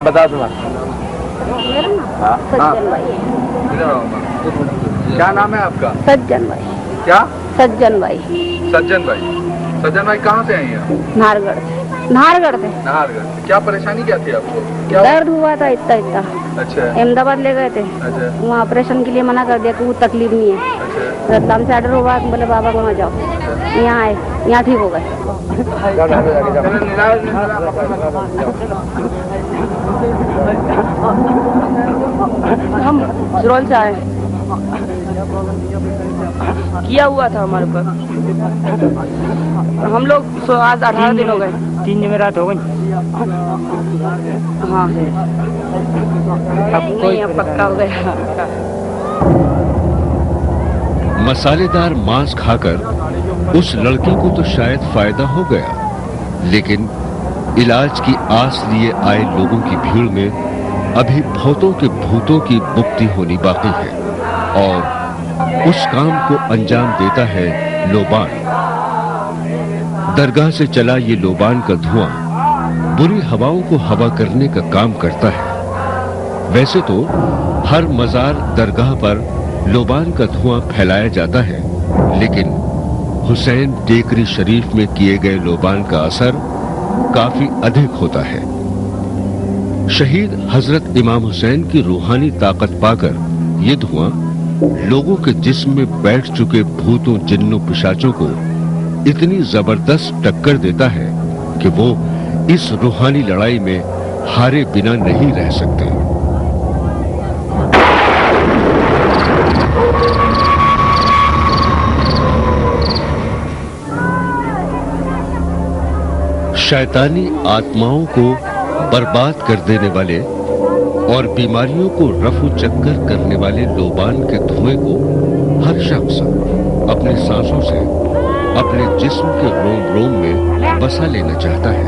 बता दूंगा। मेरा नाम हाँ सज्जन भाई है। क्या नाम है आपका? सज्जन भाई। क्या? सज्जन भाई। सज्जन भाई। सज्जन भाई कहाँ से आई हैं? नाहरगढ़ से। नाहरगढ़ से। नाहरगढ़ से। क्या परेशानी क्या थी आपको? क्या दर्द हुआ था इतना इतना। अच्छा अहमदाबाद ले गए थे। अच्छा वहाँ ऑपरेशन के लिए मना कर दिया कि वो तकलीफ नहीं है। अच्छा रतलाम से ऑर्डर हुआ, बोले बाबा को वहाँ जाओ। यहाँ आए, यहाँ ठीक हो गए। हम सिरोल से आए, किया हुआ था हमारे पास। हम लोग आज 18 दिन हो गए। 3 जमेरात हो गई। हाँ अब नहीं, अब पक्का हो गया। मसालेदार मांस खाकर उस लड़की को तो शायद फायदा हो गया, लेकिन इलाज की आस लिए आए लोगों की भीड़ में अभी भूतों के भूतों की मुक्ति होनी बाकी है और उस काम को अंजाम देता है लोबान। दरगाह से चला ये लोबान का धुआं बुरी हवाओं को हवा करने का काम करता है। वैसे तो हर मजार दरगाह पर लोबान का धुआं फैलाया जाता है, लेकिन हुसैन टेकरी शरीफ में किए गए लोबान का असर काफी अधिक होता है। शहीद हजरत इमाम हुसैन की रूहानी ताकत पाकर ये धुआं लोगों के जिस्म में बैठ चुके भूतों जिन्नों पिशाचों को इतनी जबरदस्त टक्कर देता है कि वो इस रूहानी लड़ाई में हारे बिना नहीं रह सकते। शैतानी आत्माओं को बर्बाद कर देने वाले और बीमारियों को रफू चक्कर करने वाले लोबान के धुएं को हर शख्स अपने सांसों से अपने जिस्म के रोम रोम में बसा लेना चाहता है।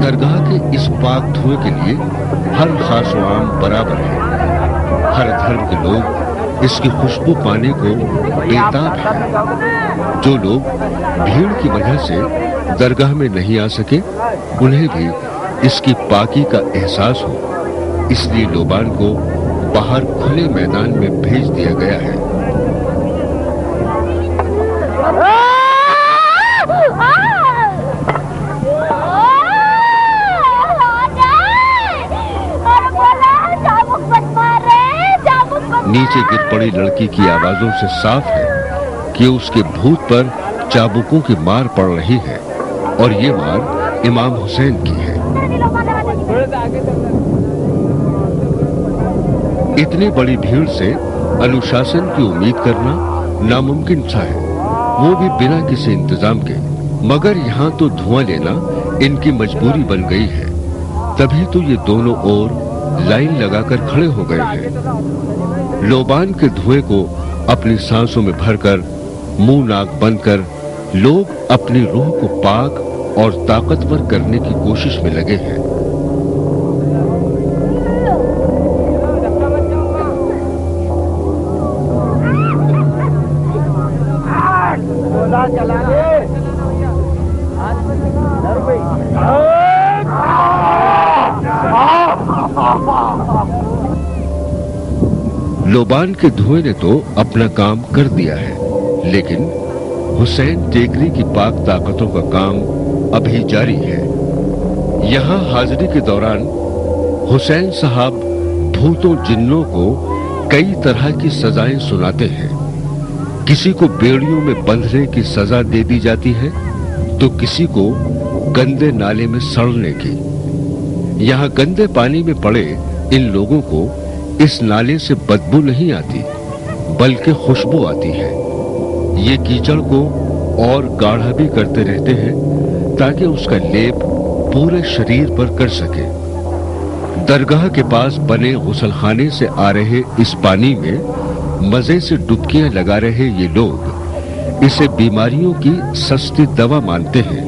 दरगाह के इस पाक धुएं के लिए हर खास व आम बराबर है। हर धर्म के लोग इसकी खुशबू पाने को बेताब हैं। जो लोग भीड़ की वजह से दरगाह में नहीं आ सके, उन्हें भी इसकी पाकी का एहसास हो, इसलिए लोबान को बाहर खुले मैदान में भेज दिया गया है। नीचे गिर पड़ी लड़की की आवाजों से साफ है कि उसके भूत पर चाबुकों की मार पड़ रही है और ये मार इमाम हुसैन की है। इतनी बड़ी भीड़ से अनुशासन की उम्मीद करना नामुमकिन सा है, वो भी बिना किसी इंतजाम के। मगर यहाँ तो धुआं लेना इनकी मजबूरी बन गई है, तभी तो ये दोनों ओर लाइन लगाकर खड़े हो गए हैं। लोबान के धुएं को अपनी सांसों में भरकर मुंह नाक बंद कर लोग अपनी रूह को पाक और ताकतवर करने की कोशिश में लगे हैं। लोबान के धुएं ने तो अपना काम कर दिया है, लेकिन हुसैन टेकरी की पाक ताकतों का काम अभी जारी है। यहाँ हाजिरी के दौरान हुसैन साहब भूतों जिन्नों को कई तरह की सजाएं सुनाते हैं। किसी को बेड़ियों में बंधने की सजा दे दी जाती है, तो किसी को गंदे नाले में सड़ने की। यहाँ गंदे पानी में पड़े इन लोगों को इस नाले से बदबू नहीं आती, बल्कि खुशबू आती है। ये कीचड़ को और गाढ़ा भी करते रहते हैं ताकि उसका लेप पूरे शरीर पर कर सके। दरगाह के पास बने गुसलखाने से आ रहे इस पानी में मजे से डुबकियां लगा रहे ये लोग इसे बीमारियों की सस्ती दवा मानते हैं।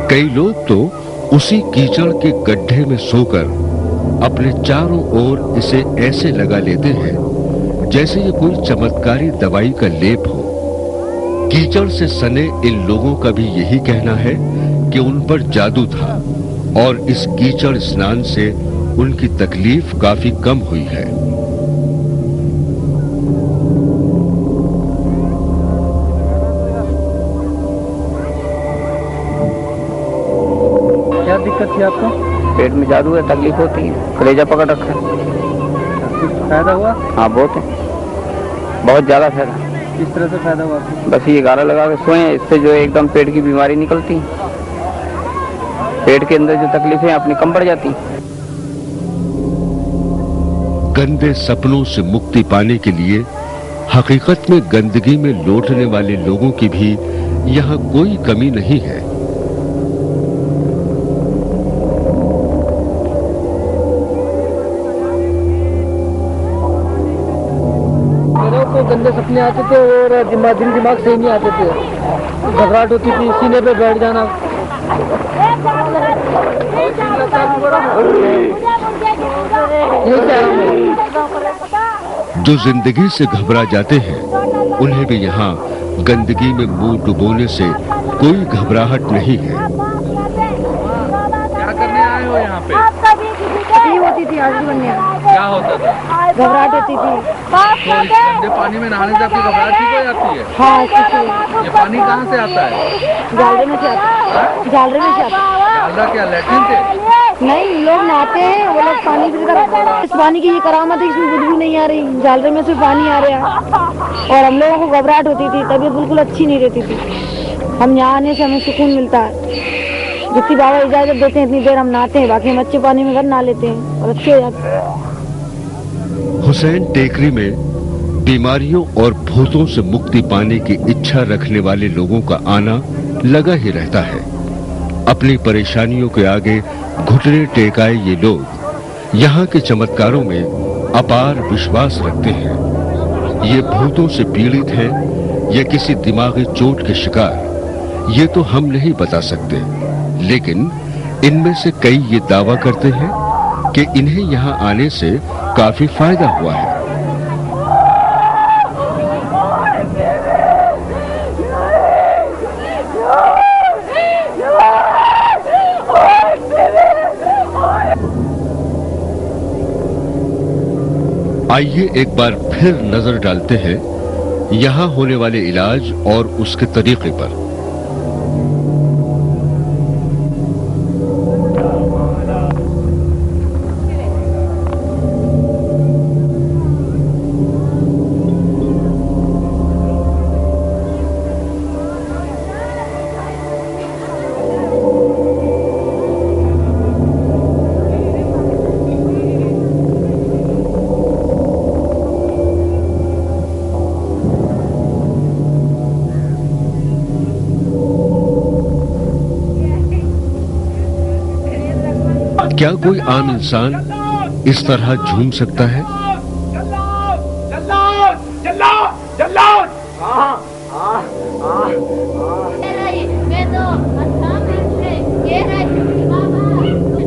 कई लोग तो उसी कीचड़ के गड्ढे में सोकर अपने चारों ओर इसे ऐसे लगा लेते हैं जैसे ये कोई चमत्कारी दवाई का लेप हो। कीचड़ से सने इन लोगों का भी यही कहना है कि उन पर जादू था और इस कीचड़ स्नान से उनकी तकलीफ काफी कम हुई है। क्या दिक्कत थी आपको? पेट में जादू है, तकलीफ होती है, कलेजा पकड़ रखा है। कुछ फायदा हुआ? हाँ बहुत है, बहुत ज्यादा फायदा। किस तरह से फायदा हुआ आपको? बस ये गारा लगा के सोए, इससे जो है एकदम पेट की बीमारी निकलती, पेट के अंदर जो तकलीफें अपनी कम पड़ जाती। गंदे सपनों से मुक्ति पाने के लिए हकीकत में गंदगी में लौटने वाले लोगों की भी यहाँ कोई कमी नहीं है। मेरे को गंदे सपने आते थे और दिमाग सही नहीं आते थे, घबराहट होती थी, सीने पे बैठ जाना। जो जिंदगी से घबरा जाते हैं उन्हें भी यहाँ गंदगी में मुंह डुबोने से कोई घबराहट नहीं है। क्या करने आए हो यहाँ पे? होती थी हाजिरी बनने, क्या होता था? घबराहट होती थी। तो इस गंदे पानी में नहाने से आपकी घबराहट ठीक हो जाती है? हाँ, ये पानी कहाँ से आता है? जालरे में से आता, जालरे में से आता। डालडा क्या लैट्रिन से? नहीं, लोग नहाते हैं, वो लोग पानी से, इस पानी की ये करामत है, इसमें बुदबू नहीं आ रही, जालरे में से पानी आ रहा है। और हम लोगों को घबराहट होती थी, तबीयत बिल्कुल अच्छी नहीं रहती थी। हम यहाँ आने से हमें सुकून मिलता है। जितनी बाबा इजाजत देते हैं इतनी देर हम नहाते हैं, बाकी हम अच्छे पानी में घर नहा लेते हैं और अच्छे हो जाते हैं। हुसैन टेकरी में बीमारियों और भूतों से मुक्ति पाने की इच्छा रखने वाले लोगों का आना लगा ही रहता है। अपनी परेशानियों के आगे घुटने टेकाए ये लोग यहाँ के चमत्कारों में अपार विश्वास रखते हैं। ये भूतों से पीड़ित हैं या किसी दिमागी चोट के शिकार, ये तो हम नहीं बता सकते, लेकिन इनमें से कई ये दावा करते हैं कि इन्हें यहाँ आने से काफी फायदा हुआ है। आइए एक बार फिर नजर डालते हैं यहाँ होने वाले इलाज और उसके तरीके पर। क्या कोई आम इंसान इस तरह झूम सकता है?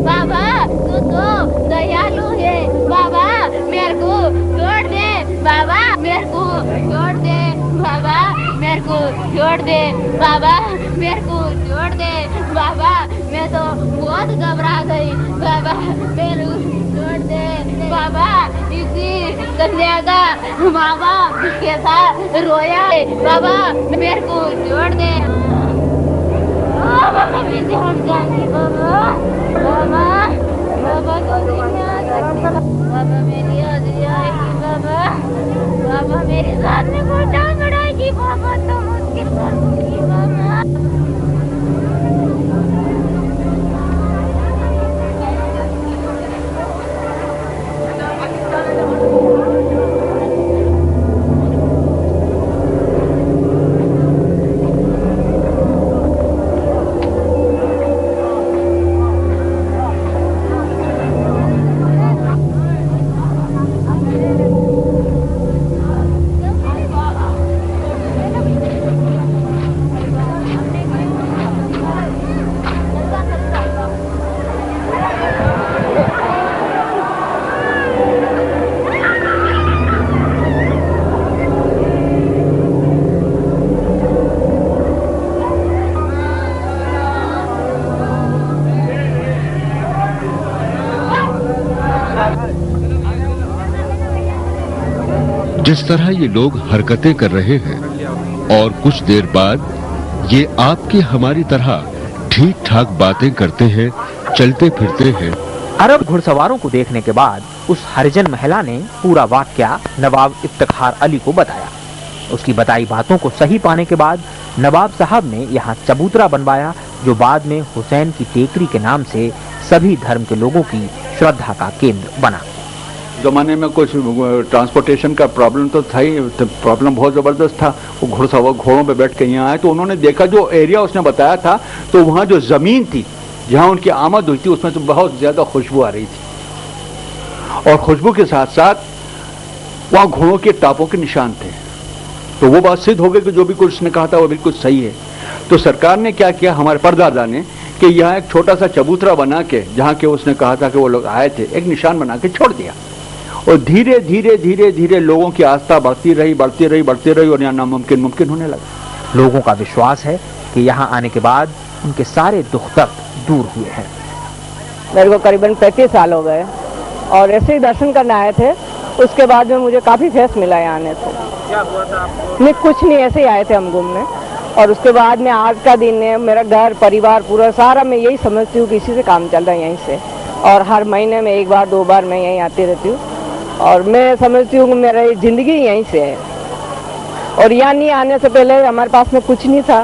बाबा तू तो दयालु है, बाबा मेरे को छोड़ दे, बाबा मेरे को छोड़ दे, बाबा मेरे को छोड़ दे, बाबा मेरे को छोड़ दे, बाबा मैं तो बहुत घबरा गई, बाबा मेरे को छोड़ दे, बाबा इसी कन्या का बाबा के साथ रोया, बाबा मेरे को छोड़ दे, बाबा मैं ध्यान जाऊंगी, बाबा बाबा बाबा तो नहीं आ सकती, बाबा मेरी हाजिरी आएगी, बाबा बाबा मेरे साथ में कोई टांग अड़ाएगी, बाबा तो मुश्किल कर दूंगी, बाबा। जिस तरह ये लोग हरकतें कर रहे हैं और कुछ देर बाद ये आपकी हमारी तरह ठीक ठाक बातें करते हैं, चलते फिरते हैं। अरब घुड़सवारों को देखने के बाद उस हरिजन महिला ने पूरा वाकया नवाब इफ्तिखार अली को बताया। उसकी बताई बातों को सही पाने के बाद नवाब साहब ने यहाँ चबूतरा बनवाया, जो बाद में हुसैन की टेकरी के नाम से सभी धर्म के लोगों की श्रद्धा का केंद्र बना। जमाने में कुछ ट्रांसपोर्टेशन का प्रॉब्लम तो था ही, प्रॉब्लम बहुत ज़बरदस्त था। वो घुड़सवार घोड़ों पे बैठ के यहाँ आए तो उन्होंने देखा, जो एरिया उसने बताया था, तो वहाँ जो ज़मीन थी जहाँ उनकी आमद हुई थी उसमें तो बहुत ज़्यादा खुशबू आ रही थी, और खुशबू के साथ साथ वहाँ घोड़ों के टापों के निशान थे। तो वो बात सिद्ध हो गई कि जो भी कुछ उसने कहा था वो बिल्कुल सही है। तो सरकार ने क्या किया, हमारे परदादा ने, कि यहाँ एक छोटा सा चबूतरा बना के, जहाँ के उसने कहा था कि वो लोग आए थे, एक निशान बना के छोड़ दिया। और धीरे धीरे धीरे धीरे लोगों की आस्था बढ़ती रही और यहाँ नामुमकिन मुमकिन होने लगा। लोगों का विश्वास है कि यहाँ आने के बाद उनके सारे दुख दर्द दूर हुए हैं। मेरे को करीबन 35 साल हो गए और ऐसे ही दर्शन करने आए थे। उसके बाद में मुझे काफ़ी फेस मिला यहाँ आने से। क्या हुआ था आपको? नहीं, कुछ नहीं, ऐसे ही आए थे हम घूमने। और उसके बाद में आज का दिन है, मेरा घर परिवार पूरा सारा, मैं यही समझती हूँ कि इसी से काम चल रहा है यहीं से। और हर महीने में 1 बार 2 बार मैं यहीं आती रहती हूँ और मैं समझती हूँ कि मेरा ज़िंदगी यहीं से है। और यहाँ नहीं आने से पहले हमारे पास में कुछ नहीं था।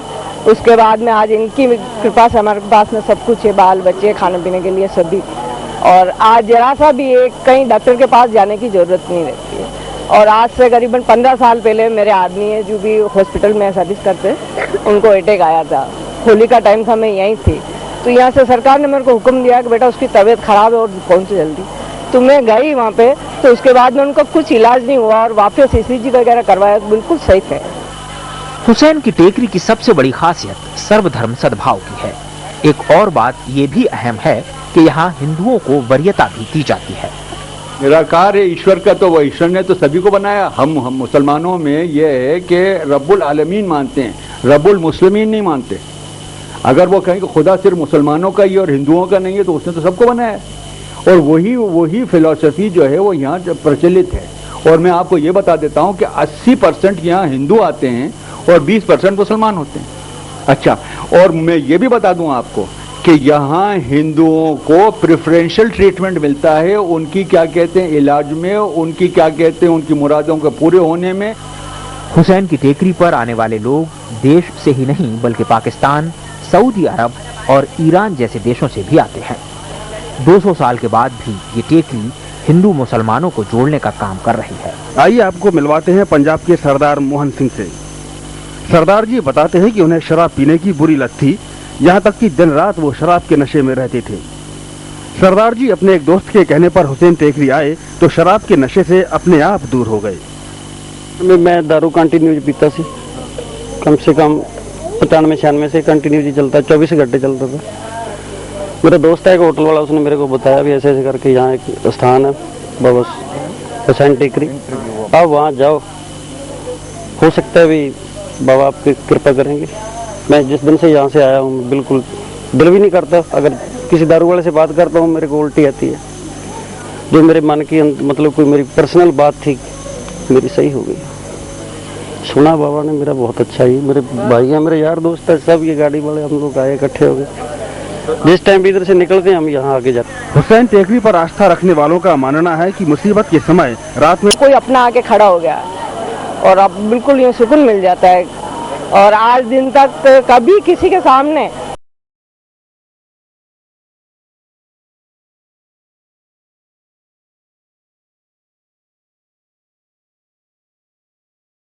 उसके बाद में आज इनकी कृपा से हमारे पास में सब कुछ है, बाल बच्चे, खाने पीने के लिए सभी। और आज जरा सा भी कहीं डॉक्टर के पास जाने की ज़रूरत नहीं रहती है। और आज से करीबन 15 साल पहले मेरे आदमी है जो भी हॉस्पिटल में सर्विस करते, उनको अटैक आया था। होली का टाइम था, मैं यहीं थी। तो यहाँ से सरकार ने मेरे को हुक्म दिया कि बेटा उसकी तबीयत खराब है और पहुँचो जल्दी। तो मैं गई वहाँ पे, तो उसके बाद में उनका कुछ इलाज नहीं हुआ और वापस ECG वगैरह करवाया, तो बिल्कुल सही थे। हुसैन की टेकरी की सबसे बड़ी खासियत सर्वधर्म सद्भाव की है। एक और बात ये भी अहम है कि यहाँ हिंदुओं को वरीयता भी दी जाती है। निराकार है ईश्वर का, तो वो ईश्वर ने तो सभी को बनाया। हम मुसलमानों में ये है कि रब्बुल आलमीन मानते हैं, रब्बुल मुस्लिमीन नहीं मानते। अगर वो कहें कि खुदा सिर्फ मुसलमानों का ही और हिंदुओं का नहीं है, तो उसने तो सबको बनाया। और वही फिलॉसफी जो है वो यहाँ प्रचलित है। और मैं आपको ये बता देता हूँ कि 80% यहाँ हिंदू आते हैं और 20% मुसलमान होते हैं। अच्छा, और मैं ये भी बता दूँ आपको कि यहाँ हिंदुओं को प्रेफरेंशियल ट्रीटमेंट मिलता है, उनकी क्या कहते हैं इलाज में, उनकी क्या कहते हैं उनकी मुरादों के पूरे होने में। हुसैन की टेकरी पर आने वाले लोग देश से ही नहीं बल्कि पाकिस्तान, सऊदी अरब और ईरान जैसे देशों से भी आते हैं। 200 साल के बाद भी ये टेकरी हिंदू मुसलमानों को जोड़ने का काम कर रही है। आइए आपको मिलवाते हैं पंजाब के सरदार मोहन सिंह से। सरदार जी बताते हैं कि उन्हें शराब पीने की बुरी लत थी, यहाँ तक कि दिन रात वो शराब के नशे में रहते थे। सरदार जी अपने एक दोस्त के कहने पर हुसैन टेकरी आए तो शराब के नशे से अपने आप दूर हो गए। मैं दारू कंटिन्यू पीता सी, कम से कम 95-96 से कंटिन्यू चलता, 24 घंटे चलता था। मेरा दोस्त है एक होटल वाला, उसने मेरे को बताया भी ऐसे ऐसे करके यहाँ एक स्थान है बाबा हुसैन टेकरी, आप वहाँ जाओ, हो सकता है भी बाबा आपकी कृपा करेंगे। मैं जिस दिन से यहाँ से आया हूँ बिल्कुल दिल भी नहीं करता, अगर किसी दारू वाले से बात करता हूँ मेरे को उल्टी आती है। जो मेरे मन की मतलब कोई मेरी पर्सनल बात थी मेरी सही हो गई। सुना बाबा ने मेरा बहुत अच्छा ही, मेरे भाई हैं, मेरे यार दोस्त है, सब ये गाड़ी वाले हम लोग आए इकट्ठे हो गए। जिस टाइम भी इधर से निकलते हैं हम यहाँ आगे जाते। हुसैन टेकरी पर आस्था रखने वालों का मानना है कि मुसीबत के समय रात में कोई अपना आके खड़ा हो गया और अब बिल्कुल ये सुकून मिल जाता है। और आज दिन तक कभी किसी के सामने